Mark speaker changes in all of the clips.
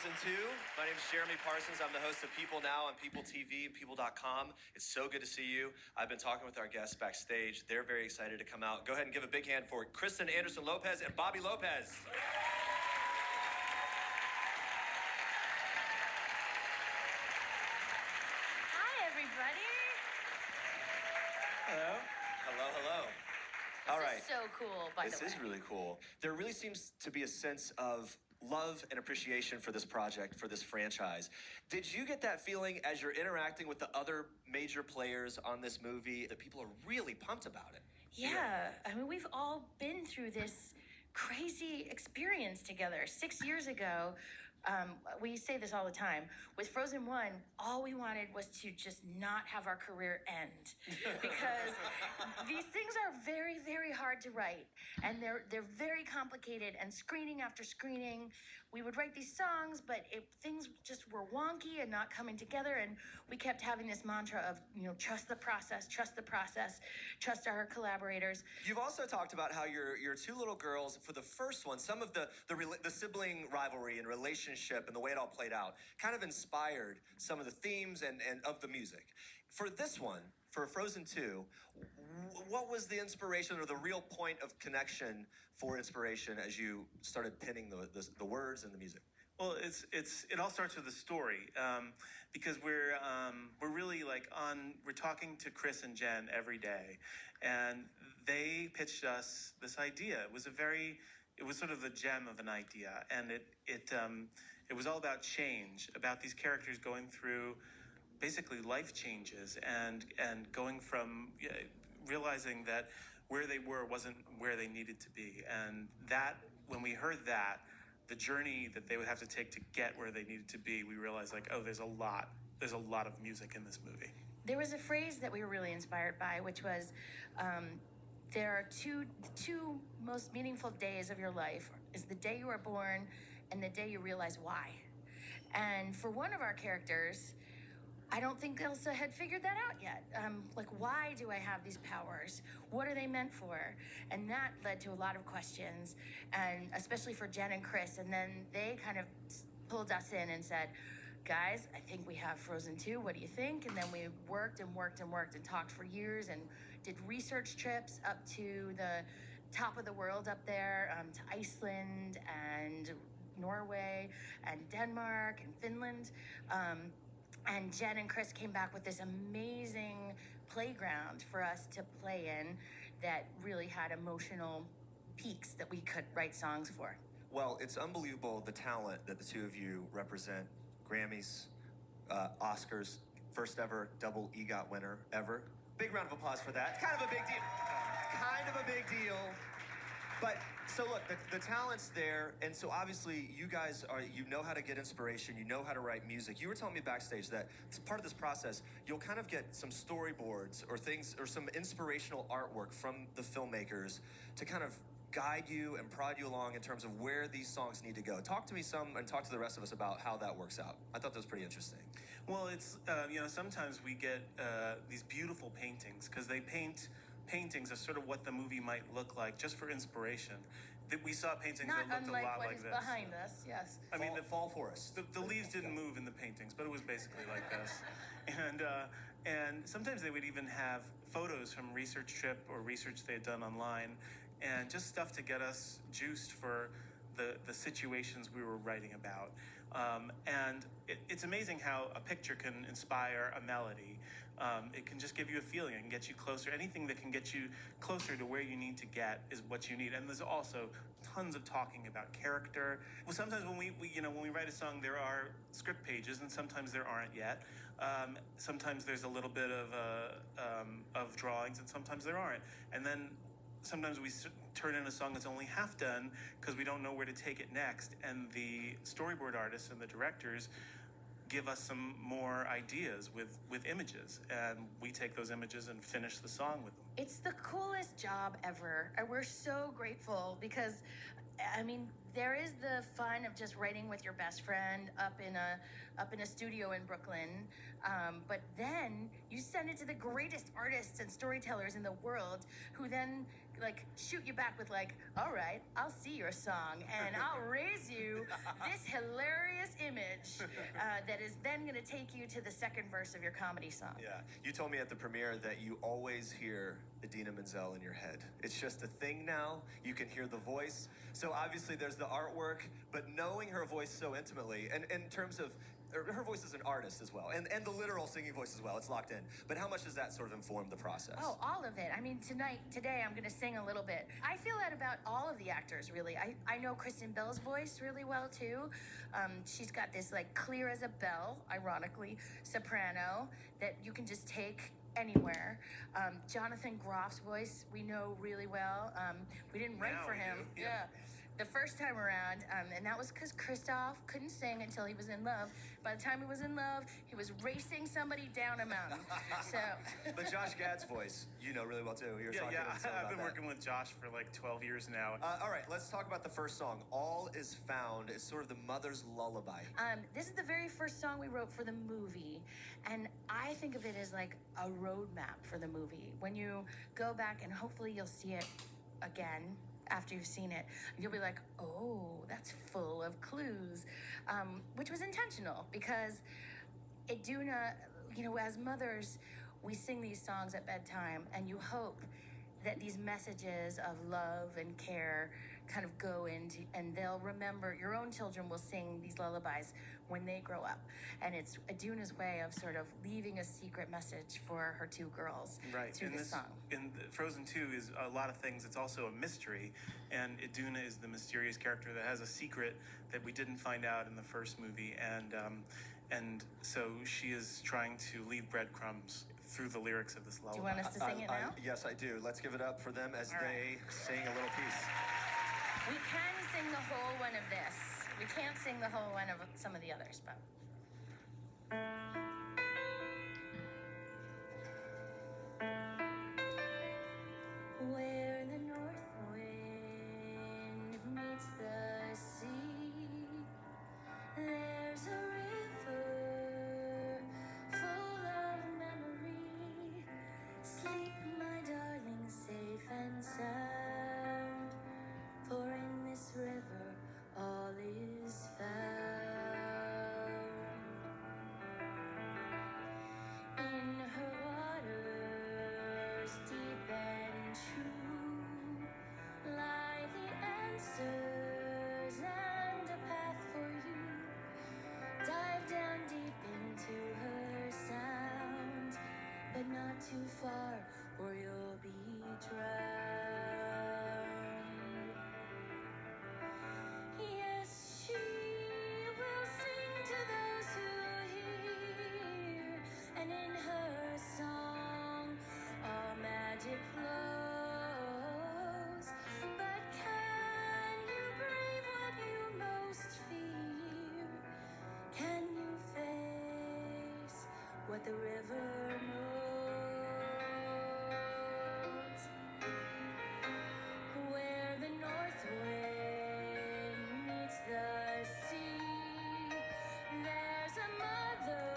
Speaker 1: Frozen 2. My name is Jeremy Parsons. I'm the host of People Now on People TV and People.com. It's so good to see you. I've been talking with our guests backstage. They're very excited to come out. Go ahead and give a big hand for Kristen Anderson Lopez and Bobby Lopez.
Speaker 2: Hi, everybody.
Speaker 1: Hello. Hello, hello. All right.
Speaker 2: This is so cool, by the way.
Speaker 1: This is really cool. There really seems to be a sense of love and appreciation for this project, for this franchise. Did you get that feeling as you're interacting with the other major players on this movie that people are really pumped about it?
Speaker 2: Yeah, I mean, we've all been through this crazy experience together. 6 years ago, we say this all the time. With Frozen 1, all we wanted was to just not have our career end. Because these things are very, very hard to write. And they're very complicated. And screening after screening, we would write these songs, but things just were wonky and not coming together. And we kept having this mantra of, trust the process, trust our collaborators.
Speaker 1: You've also talked about how your two little girls, for the first one, some of the sibling rivalry and relationship and the way it all played out kind of inspired some of the themes and of the music. For this one, for Frozen 2, what was the inspiration or the real point of connection for inspiration as you started pinning the words and the music?
Speaker 3: Well, it all starts with the story, because we're really we're talking to Chris and Jen every day, and they pitched us this idea. It was sort of the gem of an idea, and it was all about change, about these characters going through basically life changes and going from realizing that where they were wasn't where they needed to be, and that when we heard that, the journey that they would have to take to get where they needed to be, we realized there's a lot of music in this movie.
Speaker 2: There was a phrase that we were really inspired by, which was, there are two most meaningful days of your life is the day you are born and the day you realize why. And for one of our characters, I don't think Elsa had figured that out yet. Why do I have these powers? What are they meant for? And that led to a lot of questions, and especially for Jen and Chris. And then they kind of pulled us in and said, guys, I think we have Frozen 2. What do you think? And then we worked and talked for years and did research trips up to the top of the world up there, to Iceland and Norway and Denmark and Finland. And Jen and Chris came back with this amazing playground for us to play in that really had emotional peaks that we could write songs for.
Speaker 1: Well, it's unbelievable the talent that the two of you represent. Grammys, Oscars, first ever double EGOT winner ever. Big round of applause for that. It's kind of a big deal. Kind of a big deal. But so look, the talent's there, and so obviously you guys you know how to get inspiration, you know how to write music. You were telling me backstage that as part of this process, you'll kind of get some storyboards or things or some inspirational artwork from the filmmakers to kind of guide you and prod you along in terms of where these songs need to go. Talk to me some and talk to the rest of us about how that works out. I thought that was pretty interesting.
Speaker 3: Well, it's sometimes we get these beautiful paintings because they paint paintings of sort of what the movie might look like just for inspiration. That we saw paintings that looked a lot like this.
Speaker 2: Not unlike what is behind us, yes.
Speaker 1: I mean, the Fall Forest.
Speaker 3: The leaves didn't move in the paintings, but it was basically like this. And sometimes they would even have photos from research trip or research they had done online, and just stuff to get us juiced for the situations we were writing about. And it's amazing how a picture can inspire a melody. It can just give you a feeling and get you closer. Anything that can get you closer to where you need to get is what you need. And there's also tons of talking about character. Well, sometimes when we write a song, there are script pages, and sometimes there aren't yet. Sometimes there's a little bit of drawings, and sometimes there aren't. And then sometimes we turn in a song that's only half done because we don't know where to take it next. And the storyboard artists and the directors give us some more ideas with images, and we take those images and finish the song with them.
Speaker 2: It's the coolest job ever. And we're so grateful because, I mean, there is the fun of just writing with your best friend up in a studio in Brooklyn. But then you send it to the greatest artists and storytellers in the world, who then shoot you back with all right, I'll see your song and I'll raise you this hilarious image message that is then going to take you to the second verse of your comedy song.
Speaker 1: Yeah, you told me at the premiere that you always hear Idina Menzel in your head. It's just a thing now. You can hear the voice. So obviously there's the artwork, but knowing her voice so intimately, and in terms of her voice as an artist as well, and the literal singing voice as well, it's locked in. But how much does that sort of inform the process?
Speaker 2: Oh, all of it. I mean, today, I'm going to sing a little bit. I feel that about all of the actors, really. I know Kristen Bell's voice really well, too. She's got this, like, clear as a bell, ironically, soprano that you can just take anywhere. Jonathan Groff's voice, we know really well. We didn't write
Speaker 3: Now
Speaker 2: for
Speaker 3: we
Speaker 2: him.
Speaker 3: do, yeah.
Speaker 2: The first time around, and that was because Christoph couldn't sing until he was in love. By the time he was in love, he was racing somebody down a mountain. So,
Speaker 1: But Josh Gad's voice, you know really well too. You were talking to him
Speaker 3: I've
Speaker 1: about
Speaker 3: been
Speaker 1: that.
Speaker 3: working with Josh for like 12 years now.
Speaker 1: All right, let's talk about the first song. All Is Found is sort of the mother's lullaby.
Speaker 2: this is the very first song we wrote for the movie, and I think of it as like a roadmap for the movie. When you go back, and hopefully you'll see it again after you've seen it, you'll be like, oh, that's full of clues, which was intentional because Iduna, as mothers, we sing these songs at bedtime, and you hope that these messages of love and care kind of go into, and they'll remember, your own children will sing these lullabies when they grow up. And it's Iduna's way of sort of leaving a secret message for her two girls through
Speaker 3: and
Speaker 2: this song.
Speaker 3: In Frozen 2 is a lot of things. It's also a mystery, and Iduna is the mysterious character that has a secret that we didn't find out in the first movie, and so she is trying to leave breadcrumbs through the lyrics of this
Speaker 2: Do you
Speaker 3: lullaby.
Speaker 2: want us to sing it now?
Speaker 1: Yes, I do. Let's give it up for them as
Speaker 2: All
Speaker 1: they sing a little piece.
Speaker 2: We can sing the whole one of this. We can't sing the whole one of some of the others, but. Where the north wind meets the sea, there's a river full of memory. Sleep, my darling, safe and sound, for in this river all is found. In her waters, deep and true, lie the answers and a path for you. Dive down deep into her sound, but not too far, or you'll be drowned. Yes, she will sing to those who hear, and in her song all magic flows. But can you brave what you most fear? Can you face what the river knows? Where the north wind meets the sea, there's a mother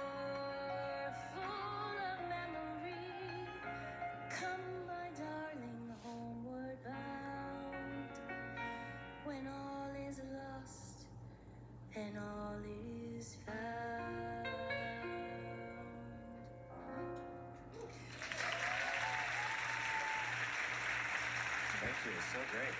Speaker 2: full of memory. Come, my darling, homeward bound. When all is lost, then all is found.
Speaker 1: Thank you. So great.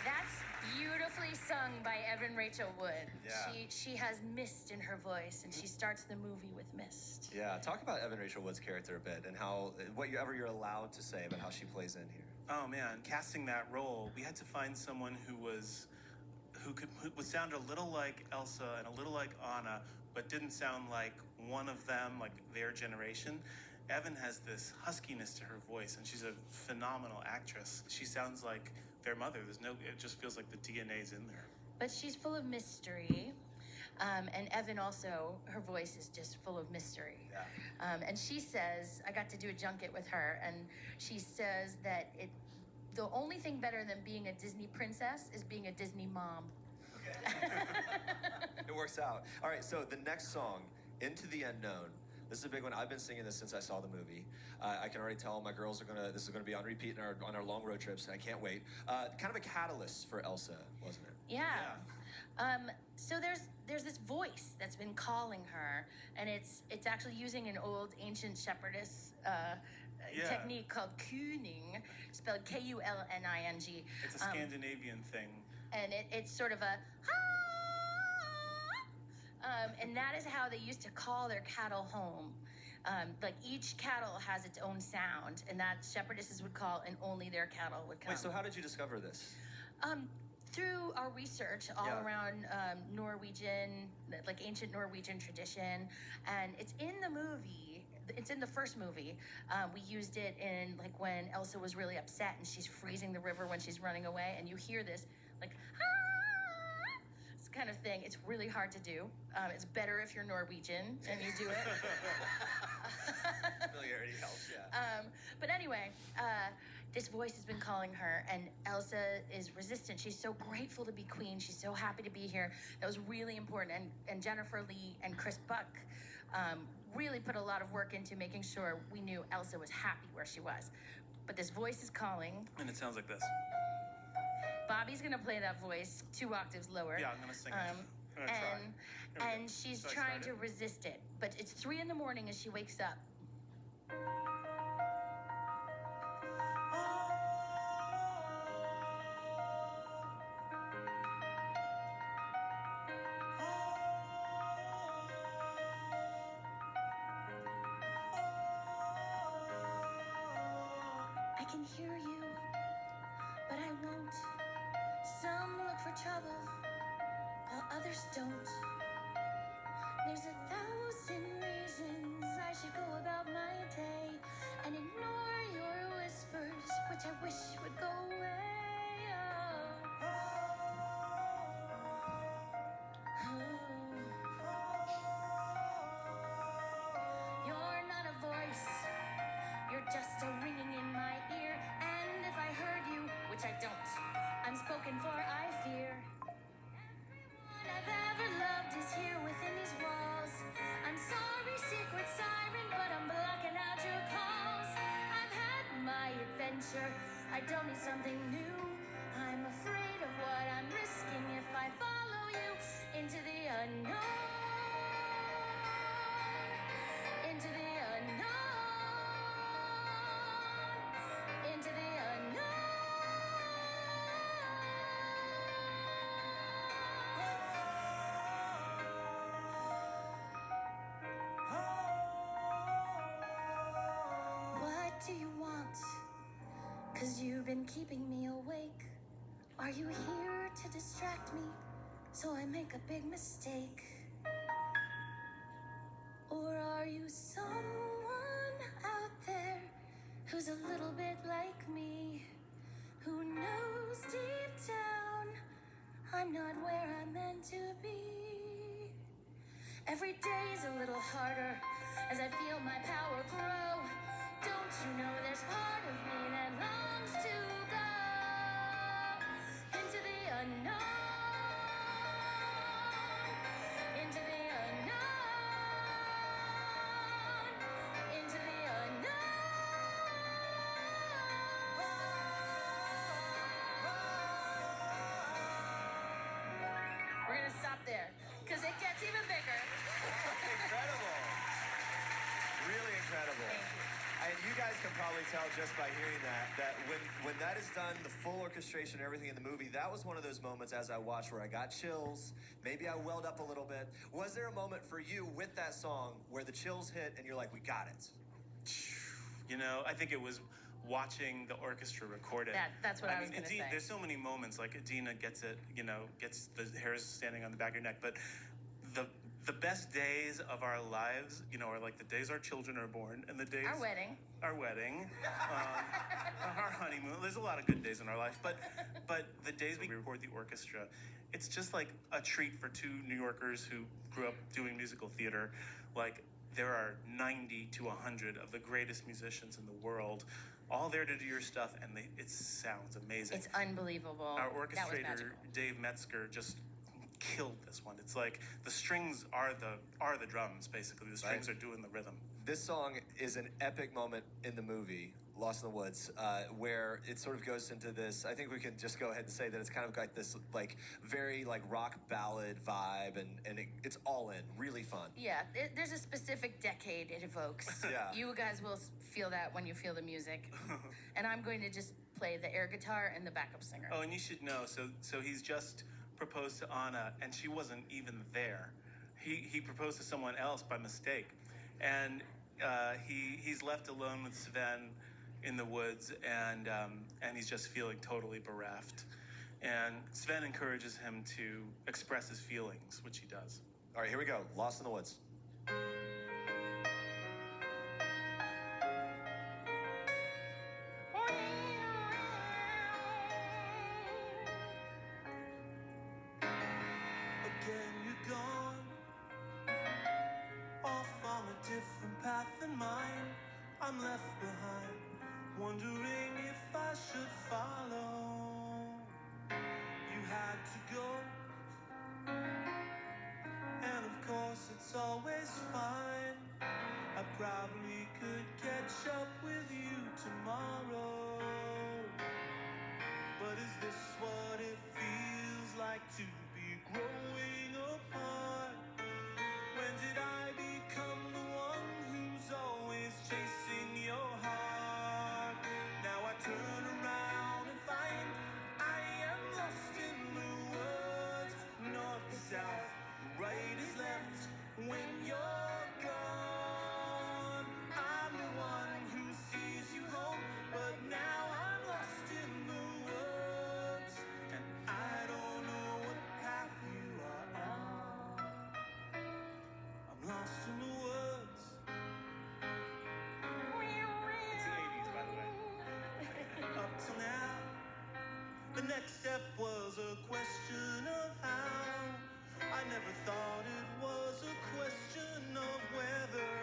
Speaker 2: That's beautifully sung by Evan Rachel Wood.
Speaker 1: Yeah.
Speaker 2: She has mist in her voice, and she starts the movie with mist.
Speaker 1: Yeah, talk about Evan Rachel Wood's character a bit and how whatever you're allowed to say about how she plays in here.
Speaker 3: Oh man, casting that role, we had to find someone who would sound a little like Elsa and a little like Anna, but didn't sound like one of them, like their generation. Evan has this huskiness to her voice, and she's a phenomenal actress. She sounds like their mother. It just feels like the DNA's in there.
Speaker 2: But she's full of mystery. And Evan also, her voice is just full of mystery.
Speaker 1: Yeah.
Speaker 2: And she says, I got to do a junket with her, and she says that the only thing better than being a Disney princess is being a Disney mom.
Speaker 1: It works out. All right, so the next song, Into the Unknown. This is a big one. I've been singing this since I saw the movie. I can already tell my girls this is gonna be on repeat on our long road trips. I can't wait. Kind of a catalyst for Elsa, wasn't it?
Speaker 2: Yeah. So there's this voice that's been calling her, and it's actually using an old ancient shepherdess technique called kuning, spelled Kulning.
Speaker 3: It's a Scandinavian thing.
Speaker 2: And it's sort of a and that is how they used to call their cattle home. Like each cattle has its own sound, and that shepherdesses would call, and only their cattle would come.
Speaker 1: Wait, so how did you discover this?
Speaker 2: Through our research all
Speaker 1: Yeah.
Speaker 2: around Norwegian, like ancient Norwegian tradition, and it's in the movie. It's in the first movie. We used it in like when Elsa was really upset and she's freezing the river when she's running away, and you hear this like this kind of thing. It's really hard to do. It's better if you're Norwegian and you do it.
Speaker 1: Familiarity helps, yeah.
Speaker 2: But anyway, this voice has been calling her, and Elsa is resistant. She's so grateful to be queen. She's so happy to be here. That was really important. And Jennifer Lee and Chris Buck really put a lot of work into making sure we knew Elsa was happy where she was. But this voice is calling.
Speaker 3: And it sounds like this.
Speaker 2: Bobby's gonna play that voice 2 octaves lower.
Speaker 3: Yeah, I'm gonna sing it. I'm gonna try. Here we go.
Speaker 2: And she's
Speaker 3: Should I
Speaker 2: trying
Speaker 3: start
Speaker 2: to
Speaker 3: it?
Speaker 2: resist it. But it's 3 in the morning as she wakes up. I can hear you, but I won't. Some look for trouble, while others don't. There's 1,000 reasons I should go about my day and ignore your whispers, which I wish would go away. You're not a voice. You're just a ringing in my ear, and if I heard you, which I don't, I'm spoken for, I fear. Everyone I've ever loved is here within these walls. I'm sorry, secret siren, but I'm blocking out your calls. I've had my adventure, I don't need something new. I'm afraid of what I'm risking if I follow you into the unknown. Into the unknown. Into the unknown. What do you want? 'Cause you've been keeping me awake. Are you here to distract me so I make a big mistake? Or are you someone out there who's a little bit like me, who knows deep down I'm not where I'm meant to be? Every day's a little harder as I feel my power grow. Don't you know there's part of me that longs to go into the unknown, into the unknown, into the unknown. We're gonna stop there because it gets even bigger.
Speaker 1: Incredible. Really incredible.
Speaker 2: Thank you.
Speaker 1: And you guys can probably tell just by hearing that when that is done, the full orchestration, everything in the movie, that was one of those moments as I watched where I got chills. Maybe I welled up a little bit. Was there a moment for you with that song where the chills hit and you're like, we got it?
Speaker 3: You know, I think it was watching the orchestra record it.
Speaker 2: That's what I was gonna say.
Speaker 3: There's so many moments, like Adina gets it, you know, gets the hairs standing on the back of your neck. But the best days of our lives, you know, are like the days our children are born and the days
Speaker 2: Our wedding.
Speaker 3: our honeymoon. There's a lot of good days in our life, but the days we record the orchestra, it's just like a treat for 2 New Yorkers who grew up doing musical theater. Like there are 90 to 100 of the greatest musicians in the world, all there to do your stuff, and it sounds amazing.
Speaker 2: It's unbelievable.
Speaker 3: Our
Speaker 2: That was
Speaker 3: orchestrator
Speaker 2: magical.
Speaker 3: Dave Metzger just killed this one. It's like the strings are the drums, basically. The strings are doing the rhythm.
Speaker 1: This song is an epic moment in the movie Lost in the Woods, where it sort of goes into this. I think we can just go ahead and say that it's kind of like this, like very like rock ballad vibe, and it's all in, really fun.
Speaker 2: Yeah, there's a specific decade it evokes.
Speaker 1: Yeah.
Speaker 2: You guys will feel that when you feel the music. And I'm going to just play the air guitar and the backup singer.
Speaker 3: Oh, and you should know. So he's just proposed to Anna, and she wasn't even there. He proposed to someone else by mistake, and he's left alone with Sven in the woods, and he's just feeling totally bereft. And Sven encourages him to express his feelings, which he does.
Speaker 1: All right, here we go. Lost in the Woods.
Speaker 4: Again you're gone, off on a different path than mine. I'm left behind, wondering if I should follow. You had to go, and of course it's always fine. I probably could catch up with you tomorrow. But is this what it feels like to be growing apart? When did I become the one who's always chasing your heart? Now I turn around and find I am lost in the woods. North is south, right is left. When you're gone, I'm the one who sees you home. But now I'm lost in the woods, and I don't know what path you are on. I'm lost in the woods.
Speaker 3: It's the 80s, by the way.
Speaker 4: Up till now, the next step was a question of how. I never thought it was a question of whether.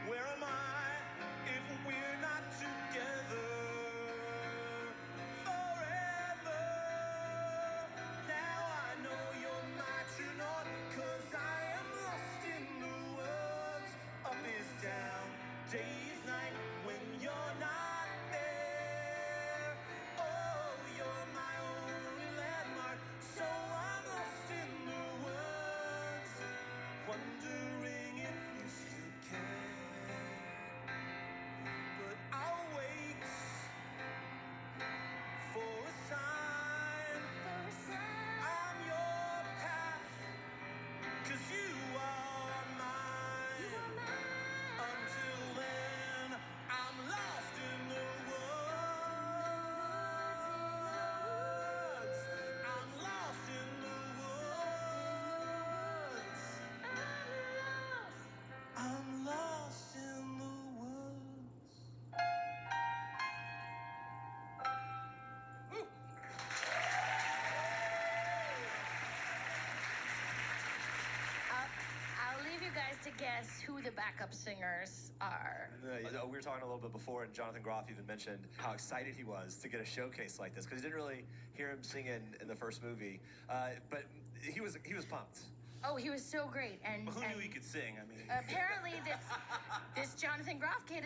Speaker 4: Where am I if we're not together forever? Now I know you're my true north, 'cause I am lost in the woods. Up is down, day is night when you're not there. Oh, you're my only landmark, so I'm lost in the woods, wondering if you still care. But I'll wait for a sign. I'm your path, 'cause you are mine. Until then, I'm lost in the woods. I'm lost in the woods. I'm lost in the woods.
Speaker 2: I'll leave you guys to guess who the backup singers are.
Speaker 1: We were talking a little bit before, and Jonathan Groff even mentioned how excited he was to get a showcase like this, because he didn't really hear him sing in the first movie, but he was pumped.
Speaker 2: Oh, he was so great. And
Speaker 3: But who
Speaker 2: and
Speaker 3: knew he could sing? I mean,
Speaker 2: apparently this Jonathan Groff kid